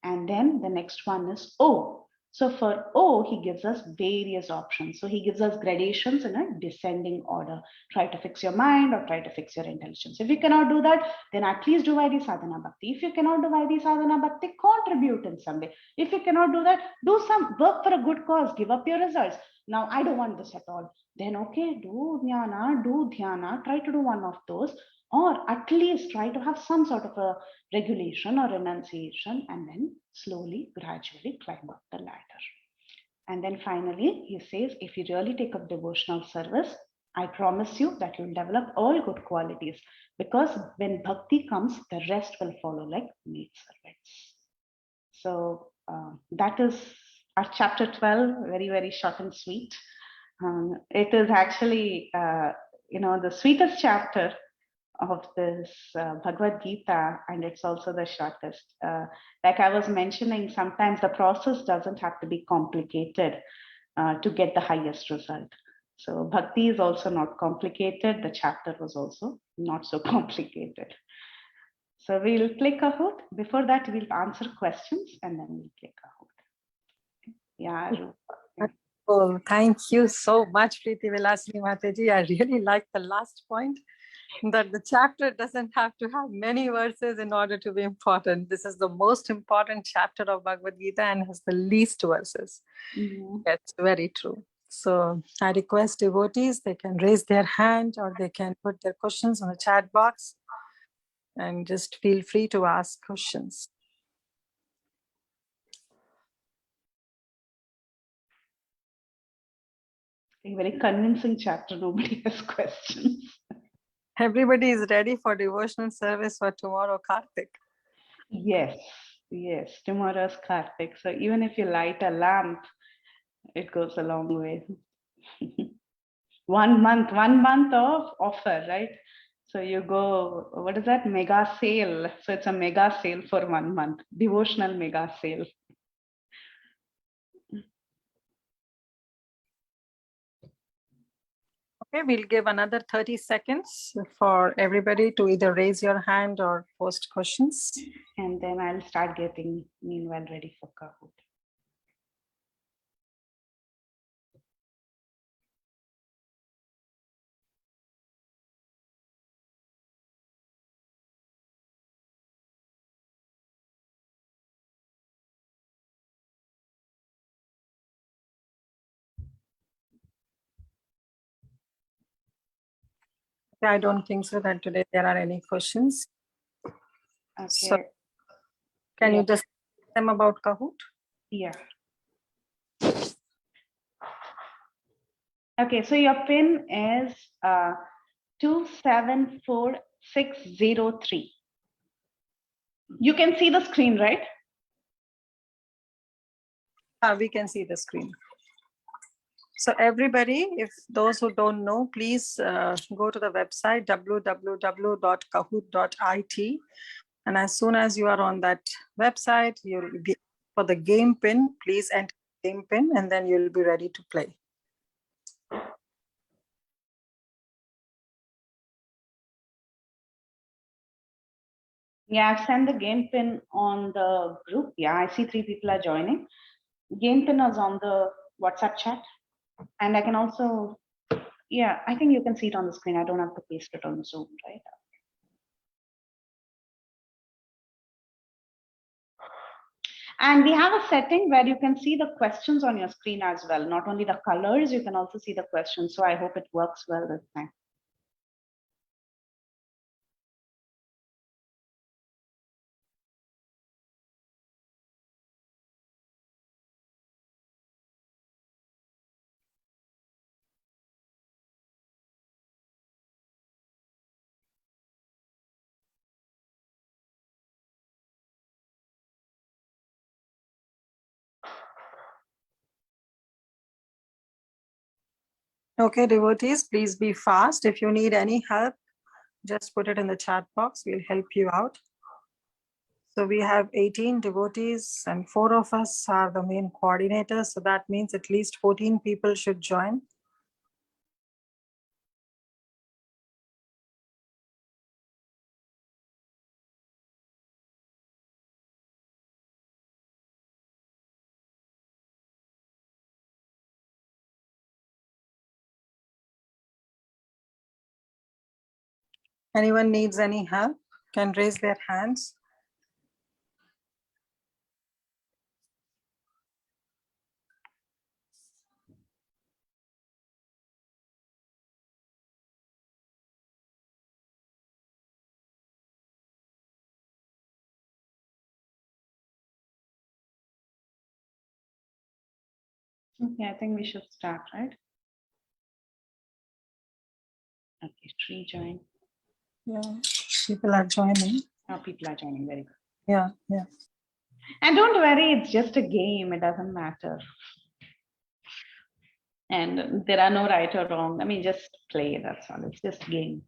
And then the next one is O. So for O, he gives us various options. So he gives us gradations in a descending order. Try to fix your mind or try to fix your intelligence. If you cannot do that, then at least do Vaidhi Sadhana Bhakti. If you cannot do Vaidhi Sadhana Bhakti, contribute in some way. If you cannot do that, do some work for a good cause, give up your results. Now, I don't want this at all. Then okay, do jnana, do dhyana, try to do one of those, or at least try to have some sort of a regulation or renunciation, and then slowly, gradually climb up the ladder. And then finally, he says, if you really take up devotional service, I promise you that you'll develop all good qualities, because when bhakti comes, the rest will follow like maid servants. So that is our chapter 12, very, very short and sweet. It is actually, the sweetest chapter of this Bhagavad Gita, and it's also the shortest. Like I was mentioning, sometimes the process doesn't have to be complicated to get the highest result. So bhakti is also not complicated. The chapter was also not so complicated. So we'll play Kahoot. Before that, we'll answer questions and then we'll play Kahoot. Yeah, Rupa. Oh, thank you so much, Preethi Vilasini Mataji. I really like the last point, that the chapter doesn't have to have many verses in order to be important. This is the most important chapter of Bhagavad Gita and has the least verses. That's very true. So I request devotees, they can raise their hand or they can put their questions on the chat box, and just feel free to ask questions. A very convincing chapter. Nobody has questions. Everybody is ready for devotional service for tomorrow, Kartik. Yes, yes. Tomorrow's Kartik. So even if you light a lamp, it goes a long way. 1 month of offer, right? So you go, what is that? Mega sale. So it's a mega sale for 1 month, devotional mega sale. Okay, we'll give another 30 seconds for everybody to either raise your hand or post questions. And then I'll start getting meanwhile ready for Kahoot. I don't think so that today there are any questions. Okay. So can you just tell them about Kahoot? Yeah. Okay, so your pin is 274603. You can see the screen, right? We can see the screen. So everybody, if those who don't know, please go to the website www.kahoot.it. And as soon as you are on that website, you'll be for the game pin, please enter the game pin and then you'll be ready to play. Yeah, I've sent the game pin on the group. Yeah, I see 3 people are joining. Game pin is on the WhatsApp chat. And I can also, yeah, I think you can see it on the screen. I don't have to paste it on Zoom, right? And we have a setting where you can see the questions on your screen as well. Not only the colors, you can also see the questions. So I hope it works well this time. Okay, devotees, please be fast. If you need any help, just put it in the chat box. We'll help you out. So we have 18 devotees and 4 of us are the main coordinators. So that means at least 14 people should join. Anyone needs any help can raise their hands. Okay, I think we should start, right? Okay, Tree join. Yeah, people are joining. Oh, people are joining, very good. Yeah. And don't worry, it's just a game, it doesn't matter. And there are no right or wrong. I mean, just play, that's all. It's just game.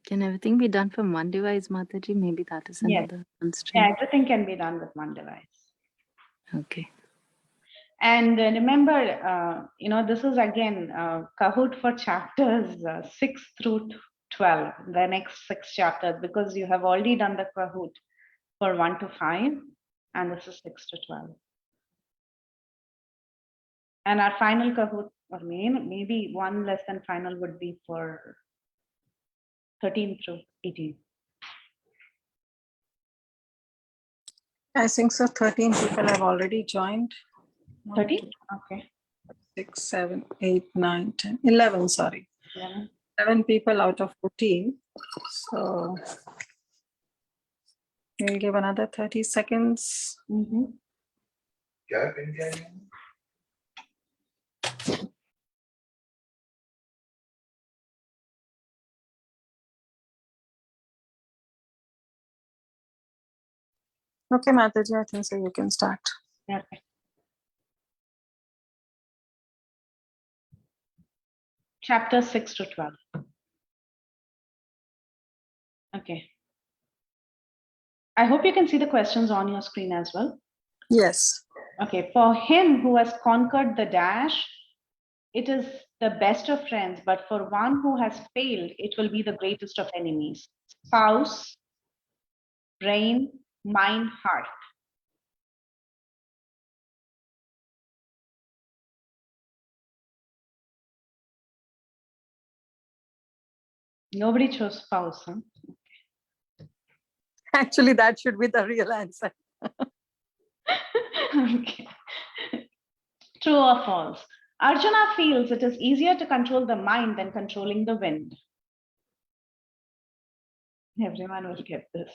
Can everything be done from one device, Mataji? Maybe that is Yes. another Yeah, constraint. everything can be done with one device. Okay. And remember, this is again Kahoot for chapters 6 through 12, the next 6 chapters, because you have already done the Kahoot for 1 to 5, and this is 6 to 12. And our final Kahoot, or maybe one less than final, would be for 13 through 18. I think so. 13 people have already joined. 13? Okay. 6, 7, 8, 9, 10, 11, sorry. 11. 11 people out of 14. So we'll give another 30 seconds. Mm-hmm. Okay, Mataji, I think so. You can start. Okay. Chapter 6 to 12. Okay. I hope you can see the questions on your screen as well. Yes. Okay. For him who has conquered the dash, it is the best of friends, but for one who has failed, it will be the greatest of enemies. Spouse, brain, mind, heart. Nobody chose spouse, huh? Actually, that should be the real answer. Okay. True or false? Arjuna feels it is easier to control the mind than controlling the wind. Everyone will get this.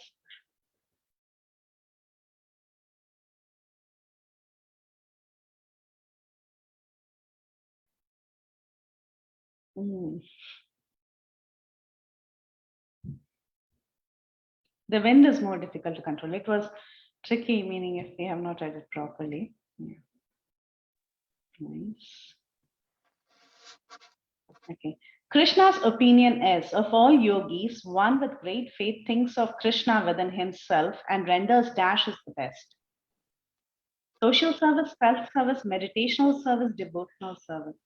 The wind is more difficult to control. It was tricky, meaning if we have not read it properly. Yeah. Nice. Okay. Krishna's opinion is, of all yogis, one with great faith thinks of Krishna within himself and renders dash as the best. Social service, self-service, meditational service, devotional service.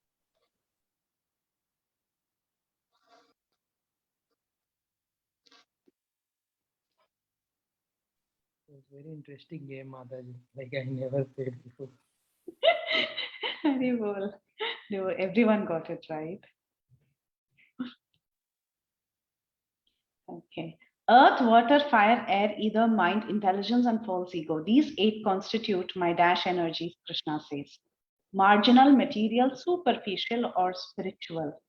It's a very interesting game, Mataji. Like I never played before. Very well. No, everyone got it right. Okay. Earth, water, fire, air, ether, mind, intelligence, and false ego. These 8 constitute my dash energies, Krishna says. Marginal, material, superficial, or spiritual.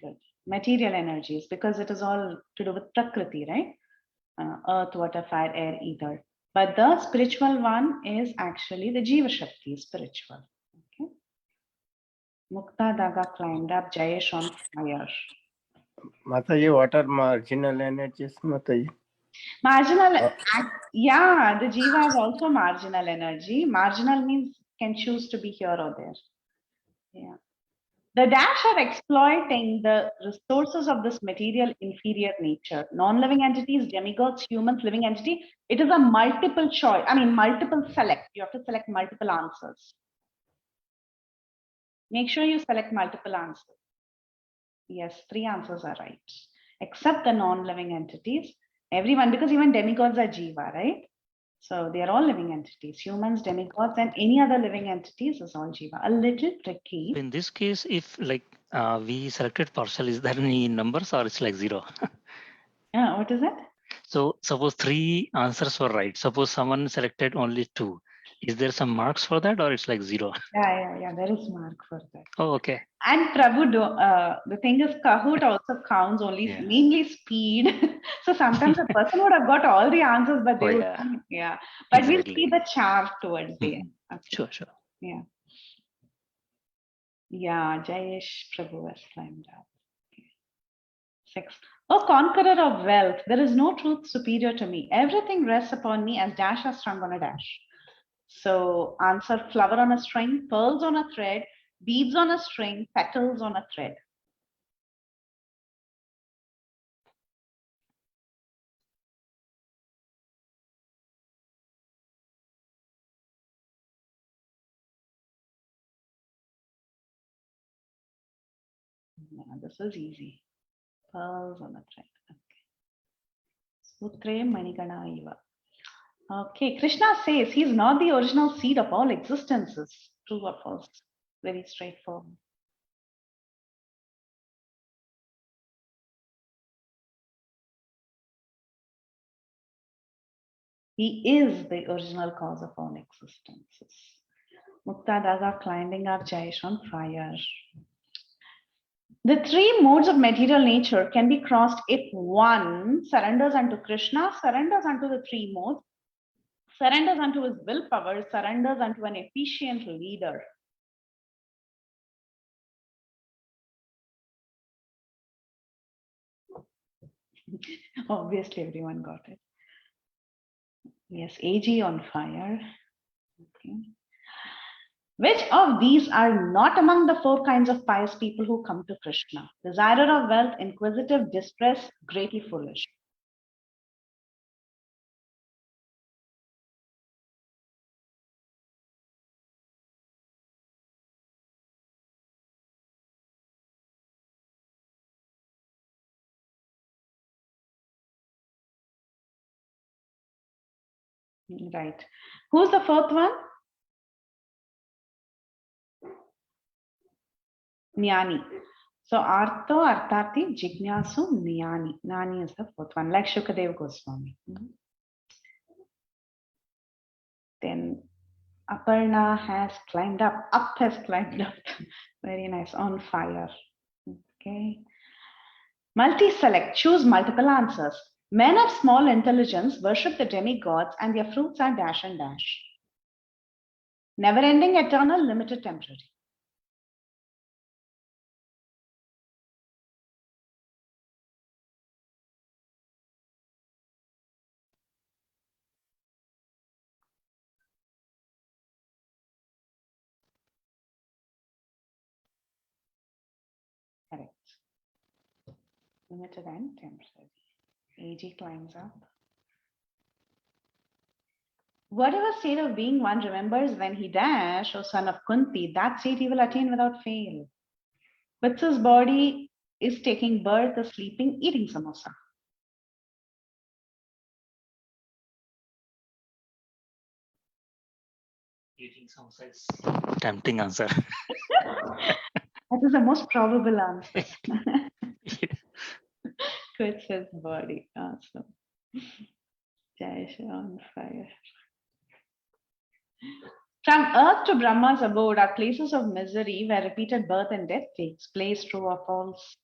Good. Material energies, because it is all to do with Prakriti, right? Earth, water, fire, air, ether. But the spiritual one is actually the Jiva Shakti, spiritual. Okay. Mukta Daga climbed up, Jayesh on fire. Mataji, what are marginal energies, Mataji? Marginal, yeah, the Jiva is also marginal energy. Marginal means can choose to be here or there. Yeah. The dash are exploiting the resources of this material inferior nature. Non-living entities, demigods, humans, living entity. It is a multiple choice. I mean, multiple select. You have to select multiple answers. Make sure you select multiple answers. Yes, 3 answers are right. Except the non-living entities. Everyone, because even demigods are Jiva, right? So they are all living entities. Humans, demigods, and any other living entities is all Jiva. A little tricky. In this case, if like we selected partial, is there any numbers or it's like 0? Yeah, what is it? So suppose 3 answers were right. Suppose someone selected only 2. Is there some marks for that, or it's like 0? Yeah. There is mark for that. Oh, okay. And Prabhu, the thing is, Kahoot also counts only mainly speed. So sometimes a person would have got all the answers, but they would, But Exactly. we'll see the chart towards the end. Okay. Sure. Yeah. Yeah, Jayesh Prabhu has climbed up. Okay. 6. O conqueror of wealth, there is no truth superior to me. Everything rests upon me as dash are strung on a dash. So answer: flower on a string, pearls on a thread, beads on a string, petals on a thread. Yeah, this is easy. Pearls on a thread. Okay. Sutre Manigana Iva. Okay, Krishna says he's not the original seed of all existences. True or false? Very straightforward. He is the original cause of all existences. Mukta Daga climbing up, Jayesh on fire. The 3 modes of material nature can be crossed if one surrenders unto Krishna, surrenders unto the 3 modes, surrenders unto his willpower, surrenders unto an efficient leader. Obviously, everyone got it. Yes, AG on fire. Okay. Which of these are not among the 4 kinds of pious people who come to Krishna? Desirer of wealth, inquisitive, distressed, greatly foolish. Right. Who's the 4th one? Jnani. So Artho, Artati, Jignasu, Jnani. Jnani is the 4th one, like Shukadev Goswami. Then Aparna has climbed up. Has climbed up. Very nice. On fire. Okay. Multi-select. Choose multiple answers. Men of small intelligence worship the demigods and their fruits are dash and dash. Never-ending, eternal, limited, temporary. Correct. Limited and temporary. AG climbs up. Whatever state of being one remembers when he dash, O son of Kunti, that state he will attain without fail. Vatsa's body is taking birth, is sleeping, eating samosa. Eating samosa is tempting answer. That is the most probable answer. Quits his body. Awesome. Jai on fire. From earth to Brahma's abode are places of misery where repeated birth and death takes place. True or false?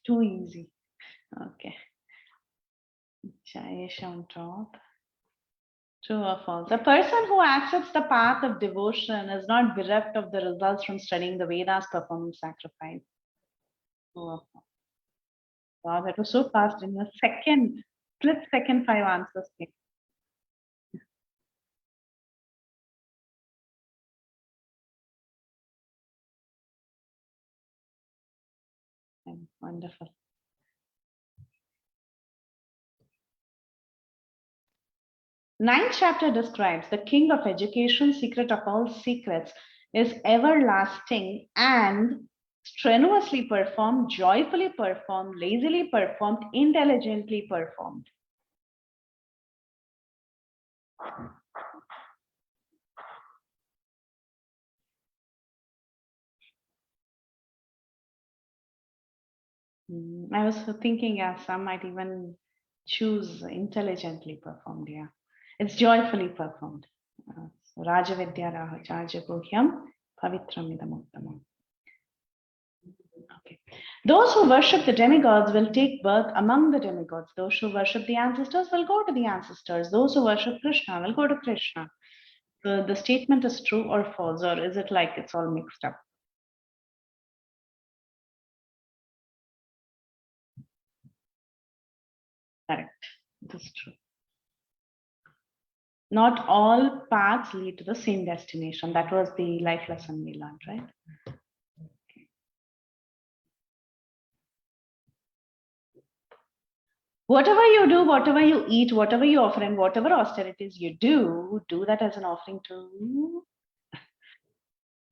Too easy. Okay. Jayesh on top. True or false? A person who accepts the path of devotion is not bereft of the results from studying the Vedas, performing sacrifice. True or false? Wow, that was so fast in a second, split second, 5 answers. Wonderful. 9th chapter describes the king of education, secret of all secrets, is everlasting and strenuously performed, joyfully performed, lazily performed, intelligently performed. I was thinking, yeah, some might even choose intelligently performed. Yeah, it's joyfully performed. Rajavidya Rahachaja Guhyam Pavitram Idamuttamam. Okay. Those who worship the demigods will take birth among the demigods. Those who worship the ancestors will go to the ancestors. Those who worship Krishna will go to Krishna. So the statement is true or false, or is it like it's all mixed up? Correct. This is true. Not all paths lead to the same destination. That was the life lesson we learned, right? Whatever you do, whatever you eat, whatever you offer, and whatever austerities you do that as an offering to.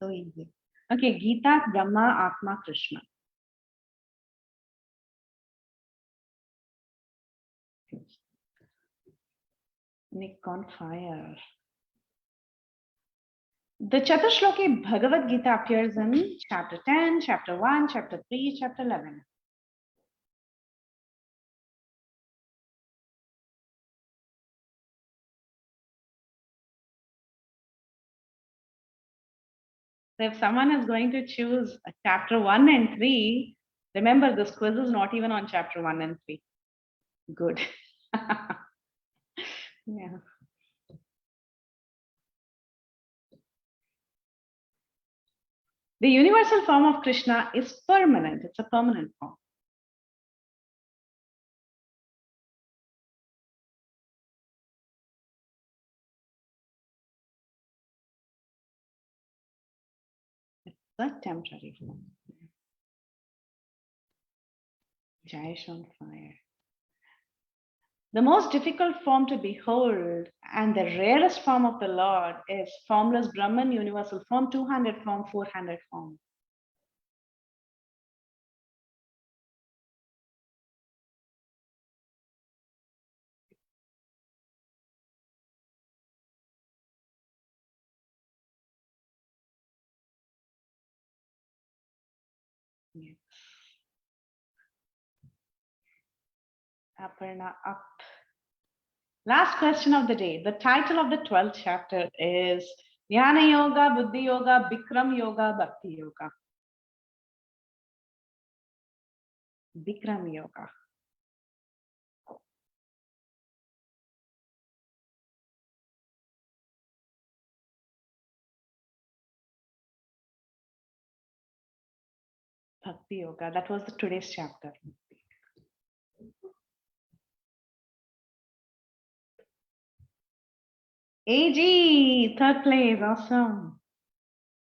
So easy. Okay, Gita, Brahma, Atma, Krishna. Nick on fire. The Chaturshloki Bhagavad Gita appears in chapter 10, chapter 1, chapter 3, chapter 11. So if someone is going to choose chapter 1 and 3, remember this quiz is not even on chapter 1 and 3. Good. Yeah. The universal form of Krishna is permanent. It's a permanent form. It's a temporary form. Jayesh on fire. The most difficult form to behold and the rarest form of the Lord is formless Brahman, universal form, 200 form, 400 form. Yes. Aparna up. Last question of the day. The title of the 12th chapter is Jnana Yoga, Buddhi Yoga, Bikram Yoga, Bhakti Yoga. Bikram Yoga. Bhakti Yoga. That was the today's chapter. AG, third place. Awesome.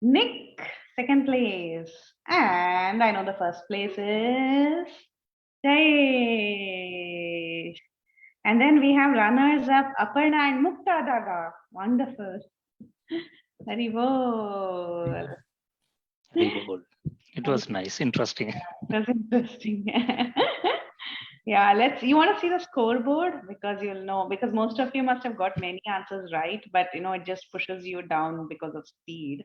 Nick, second place. And I know the first place is Jayesh. And then we have runners up Aparna and Mukta Daga. Wonderful. Very good. Very good. It was nice, interesting. It was interesting. Yeah, you want to see the scoreboard because you'll know, because most of you must have got many answers right, but it just pushes you down because of speed.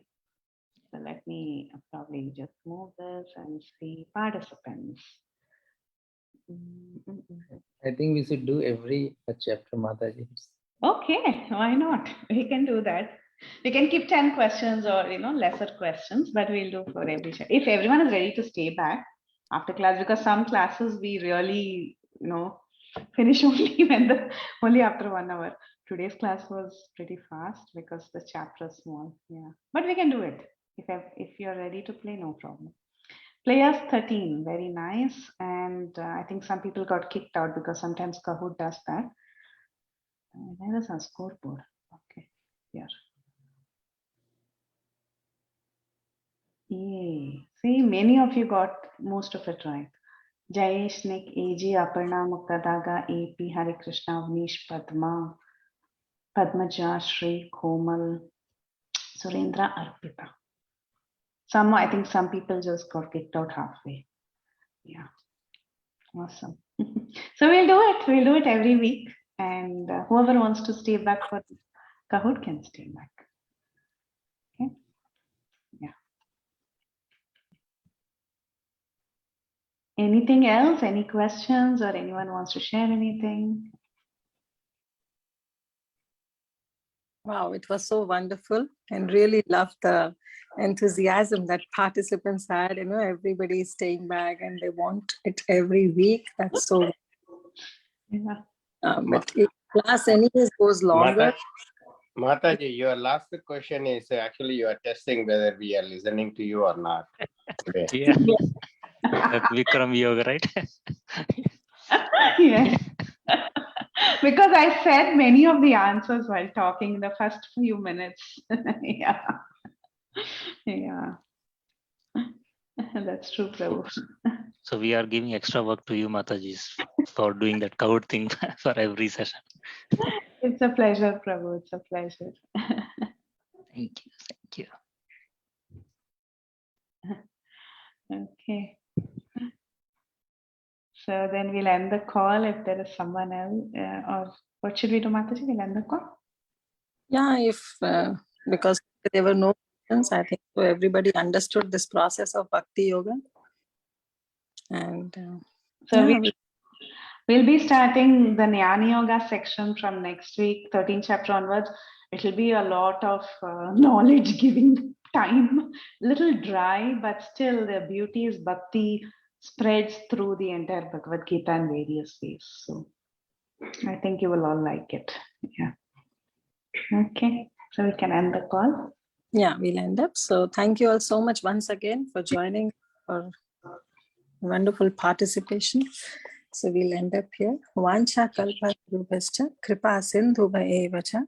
So let me probably just move this and see participants. I think we should do every chapter, Mataji. Okay, why not? We can do that. We can keep 10 questions or lesser questions, but we'll do for every chapter. If everyone is ready to stay back after class, because some classes we really finish only after 1 hour. Today's class was pretty fast because the chapter is small. Yeah, but we can do it. If you're ready to play, no problem. Players 13, very nice. And I think some people got kicked out because sometimes Kahoot does that. Where is our scoreboard? Okay, here. Yay. See, many of you got most of it right. Jayesh, Nick, AG, Aparna, Muktadaga, AP, Hare Krishna, Avnish, Padma, Padmaja, Shri, Komal, Surendra, Arpita. I think some people just got kicked out halfway. Yeah. Awesome. So we'll do it. We'll do it every week. And whoever wants to stay back for Kahoot can stay back. Okay. Yeah. Anything else? Any questions, or anyone wants to share anything? Wow, it was so wonderful, and really loved the enthusiasm that participants had. Everybody is staying back and they want it every week. That's so. Yeah. But if class anyways goes longer. Mataji, your last question is actually you are testing whether we are listening to you or not today. Yeah. That Vikram yoga, right? Yes. Because I said many of the answers while talking in the first few minutes. Yeah. Yeah. That's true, Prabhu. So we are giving extra work to you, Matajis, for doing that Kahoot thing for every session. It's a pleasure, Prabhu. It's a pleasure. Thank you. Thank you. Okay. So then we'll end the call if there is someone else. Or what should we do, Mataji? We'll end the call? Yeah, because there were no questions, I think so everybody understood this process of Bhakti Yoga. And so yeah, we'll be starting the Jnana Yoga section from next week, 13th chapter onwards. It will be a lot of knowledge giving time, little dry, but still the beauty is Bhakti spreads through the entire Bhagavad Gita in various ways. So I think you will all like it. Yeah. Okay. So we can end the call. yeah, we'll end up. So thank you all so much once again for joining, for wonderful participation. So we'll end up here. Vancha kalpa rupascha kripa sindhu bhaevacha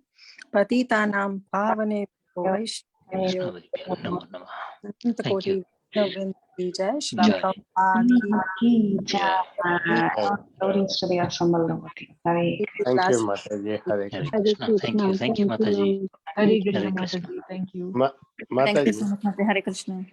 patitanam pavane vaishnavyo Namo Namah. Ananta Thank you. Koti Vrinda ki Jai Shri Jai. Prabhupada ki Jai. Glories to the Assembled Devotee. Hare Thank you, Mataji. Hare Hare Krishna. Krishna. Thank you. Thank you, Mataji. Hare Hare Krishna, Krishna. Mataji. Thank you. Mataji. Hare Krishna.